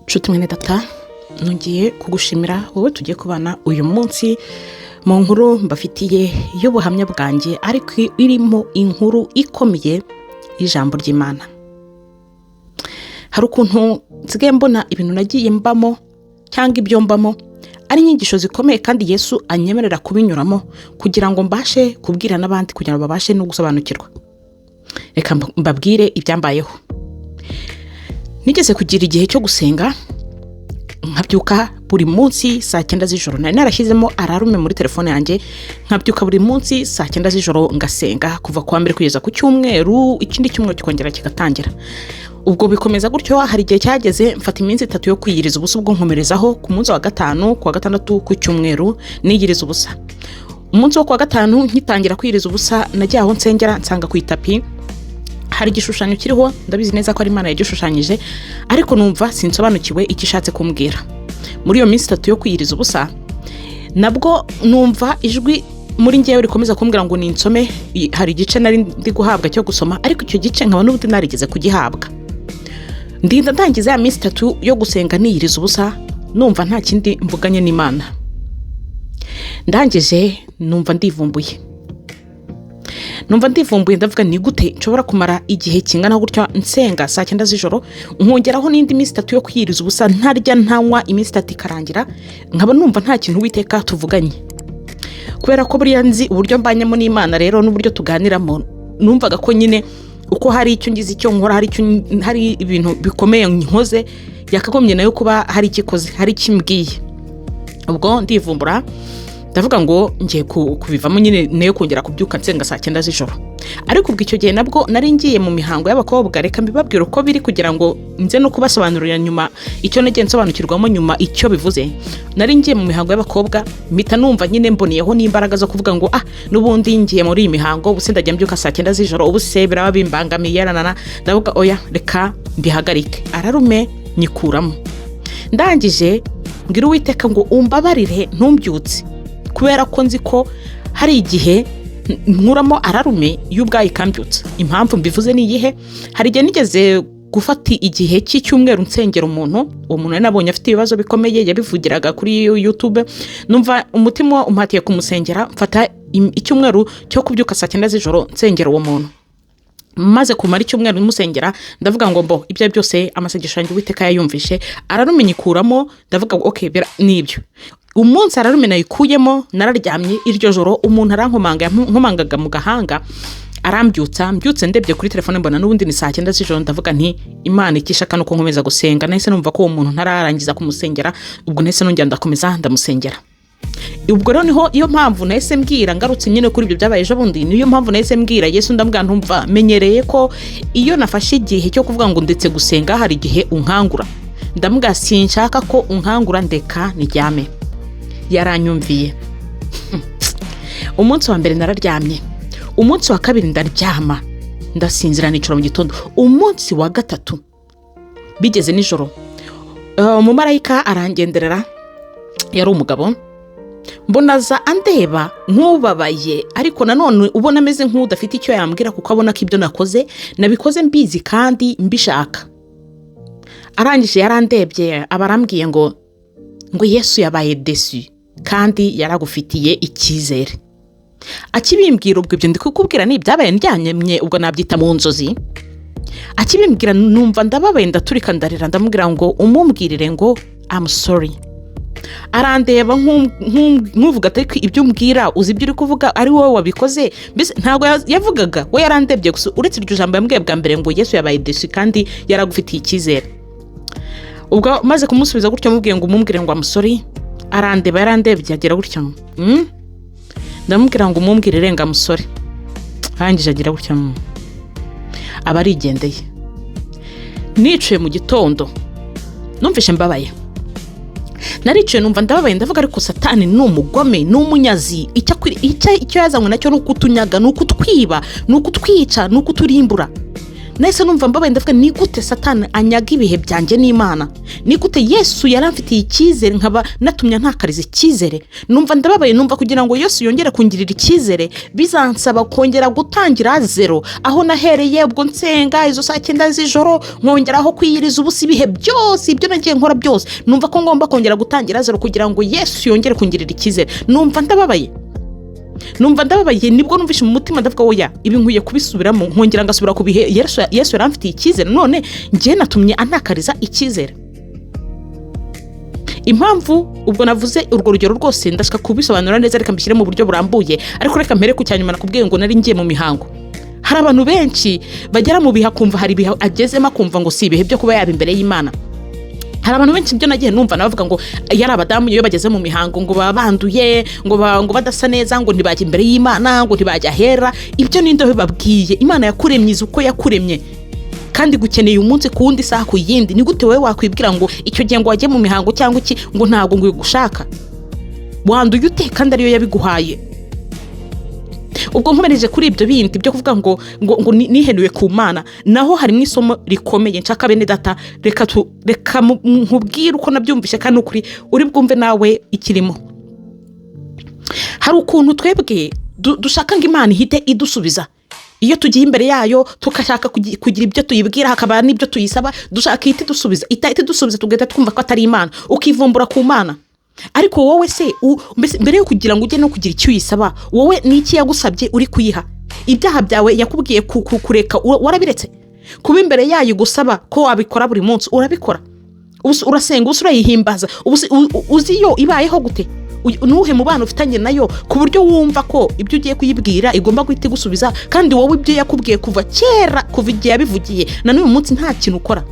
nshuti mwene data nongeye kugushimira wowe tugiye kubana uyu munsi mu nkuru mbafitiye y'ubuhamya bwanjye ariko irimo inkuru ikomeye y'ijambo ry'Imana. Hari ukuntu nsigaye mbona ibintu nagiye mbamo cyangwa ibyo mbamo ari inyigisho zikomeye kandi Yesu anyemerera kubinyuramo kugira ngo mbashe kubwira n'abandi kugira ngo babashe no gusobanukirwa. Reka mbabwire ibyambayeho. Nigeze kugira igihe cyo gusenga nkabyuka buri munsi saa 9 z'ijoro. Nari narashyizemo ararume muri telefone yanjye nkabyuka buri munsi saa 9 z'ijoro ngasenga kuva kwa mbere kugeza ku cyumweru, ikindi cyumweru kikongera kigatangira. Ubwo bikomeza gutyo, hari igihe cyageze mfata iminsi 3 yo kwiyiriza ubusa, ubwo nkomerezaho ku munsi wa gatanu, ku wa gatandatu, ku cyumweru niyiriza ubusa. Umunsi wo ku wa gatanu nkitangira kwiyiriza ubusa nagiye aho nsengera nsanga ku itapi hari igishushanyo kiriho, ndabizi neza ko ari Imana yagishushanyije ariko numva sinsobanukiwe ikishatse kumbwira. Muri iyo minsi 3 yo kwiyiriza ubusa nabwo numva ijwi muri ngewe rikomeza kumbwira ngo ninsome. Hari igice nari ndi guhabwa cyo gusoma ariko icyo gice nkaba n'ubundi narigeze kugihabwa. Ndinda ndangiza ya minsi 3 yo gusenga niyiriza ubusa numva nta kindi mvuganye n'Imana. Ndangije numva ndivumbuye ndavuga ni gute nshobora kumara igihe kingana gutyo nsenga saa 9 z'ijoro nkongeraho n'indi minsi 3 yo kwiyiriza ubusa ntarya ntanywa, iminsi 3 ikarangira nkaba numva nta kintu Uwiteka tuvuganye. Kubera ko buriya nzi uburyo mbanyemo n'Imana rero n'uburyo tuganiramo, numvaga ko nyine uko hari icyo ngize icyo nkora, hari ibintu bikomeye nkoze, yakagombye nayo kuba hari ikikoze, hari kimbwiye. Ubwo ndivumbura ndavuga ngo ngiye kubivamo nyine nayo kongera kubyuka nsenga saa 9 z'ijoro. Ariko ubwo icyo gihe nabwo nari ngiye mu mihango y'abakobwa. Reka mbibabwira uko biri kugira ngo nze no kubasobanurira nyuma icyo nagiye nsobanukirwamo nyuma icyo bivuze. Nari ngiye mu mihango y'abakobwa mpita numva nyine mboneyeho n'imbaraga zo kuvuga ngo n'ubundi ngiye muri iyi mihango ubuse ndajya mbyuka saa 9 z'ijoro, ubuse biraba bimbangamiye yaranana. Ndavuga oya reka mbihagarike. Ararume nyikuramo. Ndangije mbwira Uwiteka ngo umbabarire ntumbyutse, kubera ko nzi ko hari igihe nkuramo ararume y'ubwayi kambyutse. Impamvu mbivuze ni iyihe? Hari igihe nigeze gufata igihe cy'icyumweru nsengera umuntu, uwo muntu nabonye afite ibibazo bikomeye, yabivugiraga kuri YouTube. Numva umutima umpatiye kumusengera, mfata icyumweru cyo kubyuka saa 9 z'ijoro nsengera uwo muntu. Maze kumara icyumweru musengera ndavuga ngo ibyo byose amasengesho yanjye Uwiteka yayumvishe. Ararume nyikuramo, ndavuga okay nibyo. Umunsi ararume nayikuyemo nararyamye iryo joro, umuntu arankomangaga mu gahanga mbyutse ndebye kuri telefone mbona n'ubundi ni saa 9 z'ijoro. Ndavuga nti Imana ikishaka nuko nkomeza gusenga. Nahise numva ko uwo muntu ntararangiza kumusengera, ubwo nahise nongera ndakomeza ndamusengera. Ubwo rero niho iyo mpamvu nahise mbwira, ngarutse nyine kuri ibyo byabaye ejo bundi, niyo mpamvu nahise mbwira Yesu, ndambwira ntumva menyereye ko iyo nafashe igihe cyo kuvuga ngo ndetse gusenga hari igihe unkangura. Ndambwira sinshaka ko unkangura, ndeka niryame. Yaranyumviye. Umunsi wa mbere nararyamye, umunsi wa kabiri ndaryama ndasinzira nicoro mu gitondo. Umunsi wa gatatu bigeze nijoro umumarayika arangenderera, yari umugabo, mbonaza andeba nk'ubabaye ariko nanone ubona ameze nk'udafite icyo yambwira kuko abona ko ibyo nakoze nabikoze mbizi kandi mbishaka. Arangije yarandebye abarambwiye ngo Yesu yabaye desu kandi yaragufitiye icyizere. Akibimbwira ubwo ibyo ndikukubwira ni byabaye ndyanyemye, ubwo nabyita mu nzozi. Akibimbwira numva ndababaye ndaturika ndarira, ndamubwira ngo umumbwirire ngo I'm sorry. Arandeba nk'uvuga ati ibyo umbwira uzi ibyo uri kuvuga ari wowe wabikoze. Mbese ntabwo yavugaga, we yarandebye gusa, uretse iryo jambo yambwiye bwa mbere ngo Yesu yabaye desu kandi yaragufitiye icyizere. Ubwo maze kumusubiza gutyo mubwiye ngo umumbwire ngo I'm sorry, yarandebye agira gutyo. Ndamubwira ngo umumbwirire ngo I'm sorry. Hangije agira gutyo. Abarigendeye. Nicuye mu gitondo numvishe mbabaye. Naricuye numva ndababaye, ndavuga ariko Satani ni umugome, ni umunyazi. Icyo yazanywe nacyo ni ukutunyaga, ni ukutwiba, ni ukutwica, ni ukuturimbura. nahise numva mbabaye ndavuga ni gute Satani anyaga ibihe byanjye n'Imana, ni gute Yesu yaramfitiye icyizere nkaba natumye ntakariza icyizere. Numva ndababaye, numva kugira ngo Yesu yongere kungirira icyizere bizansaba kongera gutangira zero aho nahereye ubwo nsenga izo saa 9 z'ijoro, nkongeraho kwiyiriza ubusa ibihe byose ibyo nagiye nkora byose. Numva ko ngomba kongera gutangira zero kugira ngo Yesu yongere kungirira icyizere. Numva ndababaye, nibwo numvishe mu mutima ndavuga oya, ibi nkwiye kubisubiramo, nkongera ngasubira ku bihe Yesu yaramfitiye icyizere, none njye natumye antakariza icyizere. Impamvu ubwo navuze urwo rugero rwose ndashaka kubisobanura neza, reka mbishyire mu buryo burambuye, ariko reka mpere ku cyanyuma nakubwiye ngo nari ngiye mu mihango. Hari abantu benshi bagera mu biha kumva hari ibihe agezemo akumva ngo si ibihe byo kuba yaba imbere y'Imana. Hari abantu benshi ibyo nagiye numva nabavuga ngo yari abadamu iyo bageze mu mihango ngo babanduye, ngo badasa neza, ngo ntibajya imbere y'Imana, ngo ntibajya hera. Ibyo ninde bibabwiye? Imana yakuremye uko yakuremye kandi gukeneye umunsi ku wundi saha ku yindi. Ni gute wewe wakwibwira ngo icyo gihe ngo wagiye mu mihango cyangwa iki ngo ntabwo ngo gushaka? Wanduye ute kandi ariyo yabiguhaye? Ubwo nkomereje kuri ibyo bindi byo kuvuga ngo nihenuye ku Mana, naho harimo isomo rikomeye nshaka bene data, reka nkubwire uko nabyumvishe kandi ukuri uri bwumve nawe ikirimo. Hari ukuntu twebwe dushaka ngo Imana ihite idusubiza iyo tugiye imbere yayo, tukashaka kugira ibyo tuyibwira, hakaba n'ibyo tuyisaba, dushaka ihite dusubiza tugahita twumva ko atari Imana, ukivumbura ku Mana. Ariko wowe se mbere yo kugira ngo ujye no kugira icyo uyisaba, wowe niki yagusabye uri kuyiha? Ibyaha byawe yakubwiye kureka warabiretse? Kuba imbere yayo gusaba ko wabikora buri munsi urabikora? Urasenga, urayihimbaza, uzi yo ibayeho gute? Nuhe mu bana ufitanye nayo ku buryo wumva ko ibyo ugiye kuyibwira igomba guhita gusubiza, kandi wowe ibyo yakubwiye kuva kera, kuva igihe yabivugiye na n'uyu munsi nta kintu ukora.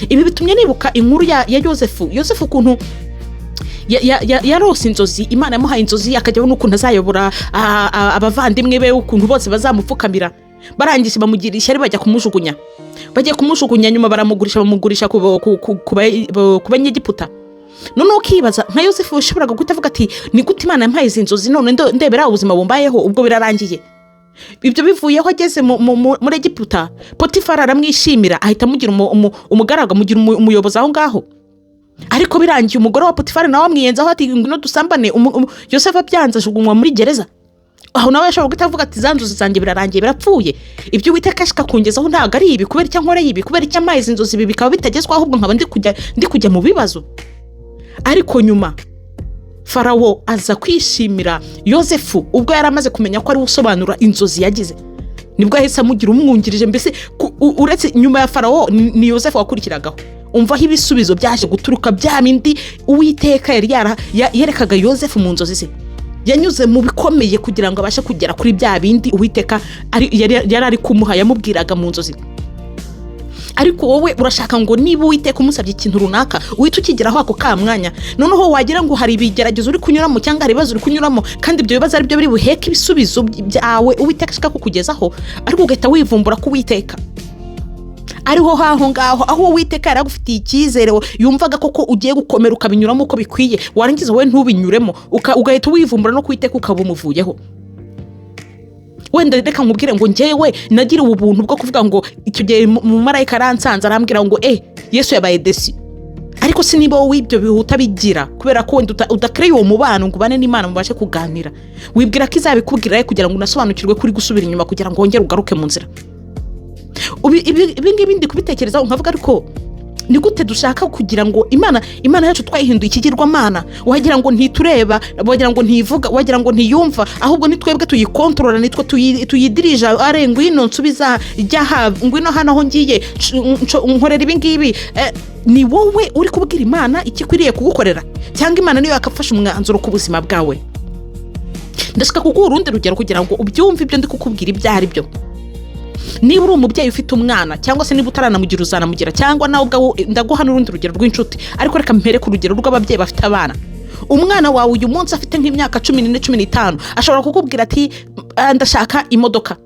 Ibi bitumye nibuka inkuru ya Yosefu ukuntu yarose inzozi, Imana yamuhaye inzozi, akajyaho n'ukuntu azayobora abavandimwe be, ukuntu bose bazamupfukamira. Barangije bamugira ishyari bajya kumujugunya, nyuma bamugurisha ku Banyegiputa. None ukibaza nka Yosefu ushoboraga guhita avuga ati ni gute Imana yampaye izi nzozi none ndebera ubuzima bumbayeho, ubwo birarangiye. Ibyo bivuyeho ageze muri Egiputa, Potifari aramwishimira ahita amugira umugaragu, amugira umuyobozi aho ngaho. Ariko birangiye umugore wa Potifari nawe amwiyenzaho ati ngwino dusambane. Yosefu abyanze ajugunywa muri gereza. Aho nawe yashobora guhita avuga ati zanzuzi zanjye birarangiye, birapfuye. Ibyo Uwiteka ashaka kungezaho ntabwo ari ibi, kubera icyo nkora ibi, kubera icyo amaye izi nzozi ibi bikaba bitagezwa, ahubwo nkaba ndi kujya mu bibazo. Ariko nyuma Farawo aza kwishimira Yosefu ubwo yari amaze kumenya ko ari usobanura inzozi yagize, nibwo yahise amugira umwungirije. Mbese uretse nyuma ya Farawo ni Yosefu wakurikiragaho. Umvaho ibisubizo byaje guturuka bya bindi Uwiteka yari yerekaga Yosefu mu nzozi ze. Yanyuze mu bikomeye kugira ngo abashe kugera kuri bya bindi Uwiteka yari ari kumuha, yamubwiraga mu nzozi. Ariko wowe urashaka ngo niba Uwiteka umusabye ikintu runaka uhita ukigeraho ako kamwanya, noneho wagira ngo hari ibigeragezo uri kunyuramo cyangwa hari ibibazo uri kunyuramo, kandi ibyo bibazo ari byo biri buheke ibisubizo byawe Uwiteka ashaka kukugezaho, ariko ugahita wivumbura ko Uwiteka ariho haho ngaho, aho Uwiteka yaragufitiye icyizere, yumvaga koko ugiye gukomera ukabinyuramo uko bikwiye, warangiza wowe ntubinyuremo ugahita wivumbura no Uwiteka ukaba umuvuyeho. Wenda reka nkubwire ngo njyewe nagira ubuntu bwo kuvuga ngo icyo gihe mu marayika aransanze arambwira ngo Yesu yabaye desi. Ariko si niba wowe ibyo bihuta bigira, kubera ko wenda udakreye uwo mubano ngo ubane n'Imana mubashe kuganira, wibwira ko izabikubwira kugira ngo unasobanukirwe kuri gusubira inyuma kugira ngo wongere ugaruke mu nzira. Ibi ngibi ndi kubitekerezaho nkavuga ariko ni gute dushaka kugira ngo Imana yacu twayihinduye ikigirwamana, wagira ngo ntitureba, wagira ngo ntivuga, wagira ngo ntiyumva, ahubwo ni twebwe tuyikontorora, nitwe tuyidirija. Ngwino nsubiza jyaha, ngwino hano aho ngiye nkorera ibi ngibi. Ni wowe uri kubwira Imana ikikwiriye kugukorera, cyangwa Imana niyo yakafasha umwanzuro ku buzima bwawe? Ndashaka kuguha urundi rugero kugira ngo ubyumve ibyo ndi kukubwira ibyo ari byo. Niba uri umubyeyi ufite umwana, cyangwa se niba utaranamugira uzanamugira, cyangwa nawe ubwawe, ndaguha n'urundi rugero rw'inshuti, ariko reka mpere ku rugero rw'ababyeyi bafite abana. Umwana wawe uyu munsi afite nk'imyaka 14-15 ashobora kukubwira ati ndashaka imodoka,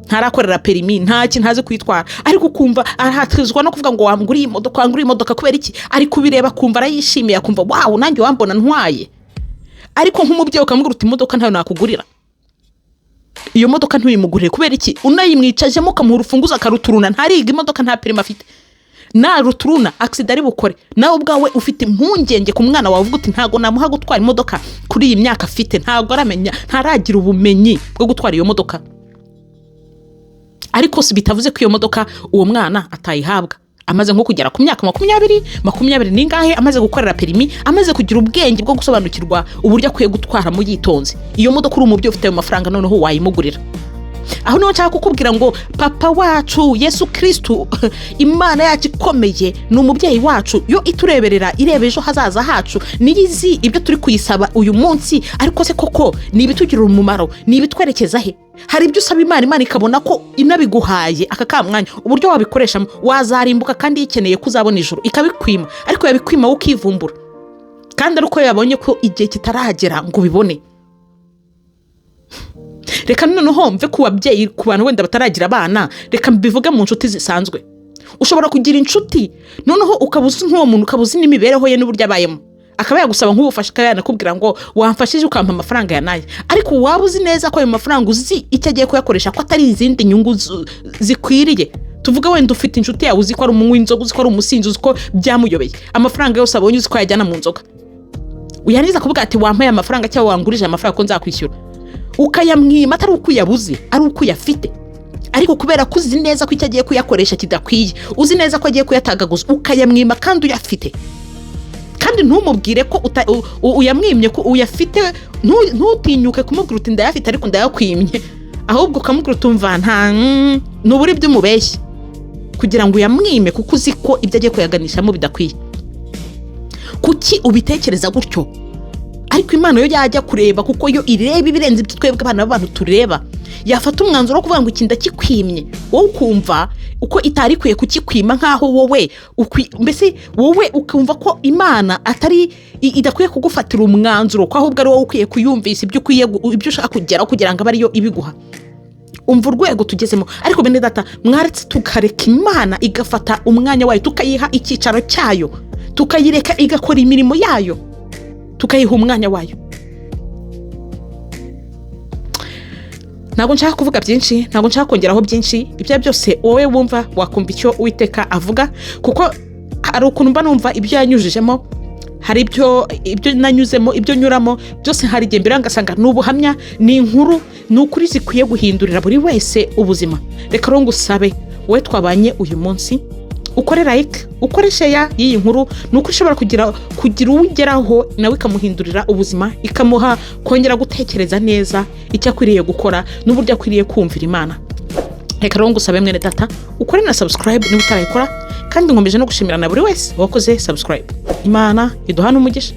ntarakorera perimi, ntaki ntazi kwitwara, ariko ukumva arahatizwa no kuvuga ngo wanguriye imodoka kubera iki? Ari kubireba kumva arayishimiye, akumva wow nanjye wambona ntwaye. Ariko nk'umubyeyi ukamubwira uti imodoka ntayo nakugurira, iyo modoka ntuyimugurire kubera iki unayimwicajemo ukamuha urufunguzo akaruturuna ntariga imodoka nta perimi afite na ruturuna accident ari bukore nawe ubwawe ufite impungenge ku mwana wawe uvuga uti ntago namuha gutwara imodoka kuri iyi myaka afite ntago aramenya ntaragira ubumenyi bwo gutwara iyo modoka ariko si bitavuze ko iyo modoka uwo mwana atayihabwa amaze nko kugera ku myaka 20 ningahe amaze gukorera perimi amaze kugira ubwenge bwo gusobanukirwa uburyo akwiye gutwara mu yitonze iyo modoka uri umubyo ufite ayo mafaranga noneho wayimugurira aho niho nshaka kukubwira ngo papa wacu Yesu Kristo Imana yacu ikomeye ni umubyeyi wacu yo itureberera irebe ejo hazaza hacu niyizi ibyo turi kuyisaba uyu munsi ariko se koko ni ibitugirira umumaro ni ibitwerekeza he hari ibyo usaba Imana ikabona ko inabiguhaye aka kamwanya uburyo wabikoresha wazarimbuka kandi yikeneye kuzabona ijuru ikabikwima ariko yabikwima ukivumbura kandi ariko yabonye ko igihe kitaragera ngo bibone reka noneho mve ku babyeyi ku bantu wenda bataragira abana reka mbivuge mu nshuti zisanzwe ushobora kugira inshuti noneho ukabuza nk'uwo muntu ukabuza n'imibereho ye n'uburyo abayemo akaba yagusaba nk'ubufasha kandi kubwira ngo wamfashije ukampa amafaranga yanaye ariko waba uzi neza ko ayo mafaranga uzi icyo agiye kuyakoresha ko atari izindi nyungu zikwiriye tuvuga wenda ufite inshuti yawe uzi ko ari umunywi w'inzoga uzi ko ari umusinzi uzi ko byamuyobeye amafaranga yose abonye uzi ko yajyana mu nzoga uyaniza kuvuga ati wampaye amafaranga cyangwa wangurije amafaranga ko nzakwishyura ukayamwima atari uko uyabuze ari uko uyafite ariko kubera ko uzi neza ko icyo agiye kuyakoresha kidakwiye uzi neza ko agiye kuyatagaguza ukayamwima kandi uyafite kandi ntumubwire ko uyamwimye ko uyafite ntutinyuke kumubwira uti ndayafite ariko ndayakwimye ahubwo ukamubwira utumva nta n'uburi by'umubeshyi kugira ngo uyamwime kuko uzi ko ibyo agiye kuyaganishamo bidakwiye kuki ubitekereza gutyo ariko Imana yo yajya kureba kuko yo ireba ibirenze ibyo twebwe abana b'abantu tureba yafata umwanzuro wo kuvuga ngo ikinda kikwimye wowe ukumva uko itari kwiye kukikwima nkaho wowe mbese wowe ukumva ko Imana atari idakwiye kugufatira umwanzuro ko ahubwo ari wowe ukwiye kuyumvisa ibyo ushaka kugeraho kugira ngo ariyo ibiguha umva urwego tugezemo ariko bene data mwaretse tukareka Imana igafata umwanya wayo tukayiha icyicaro cyayo tukayireka igakora imirimo yayo tukayiha umwanya wayo ntabwo nshaka kuvuga byinshi ntabwo nshaka kongeraho byinshi ibyo byose wowe wumva wakumva icyo Uwiteka avuga kuko hari ukuntu mba numva ibyo yanyujijemo hari ibyo nanyuzemo ibyo nyuramo byose hari igihe mbere ngasanga n'ubuhamya ni inkuru ni ukuri zikwiye guhindurira buri wese ubuzima reka rero ngusabe wowe twabanye uyu munsi ukore like ukore share y'iyi nkuru nuko ushobora kugira uwugeraho nawe ikamuhindurira ubuzima ikamuha kongera gutekereza neza icyo akwiriye gukora n'uburyo akwiriye kumvira Imana reka rero ngusabe mwene data ukore na subscribe niba utarayikora kandi nkomeje no gushimira na buri wese wakoze subscribe Imana iduhana umugisha.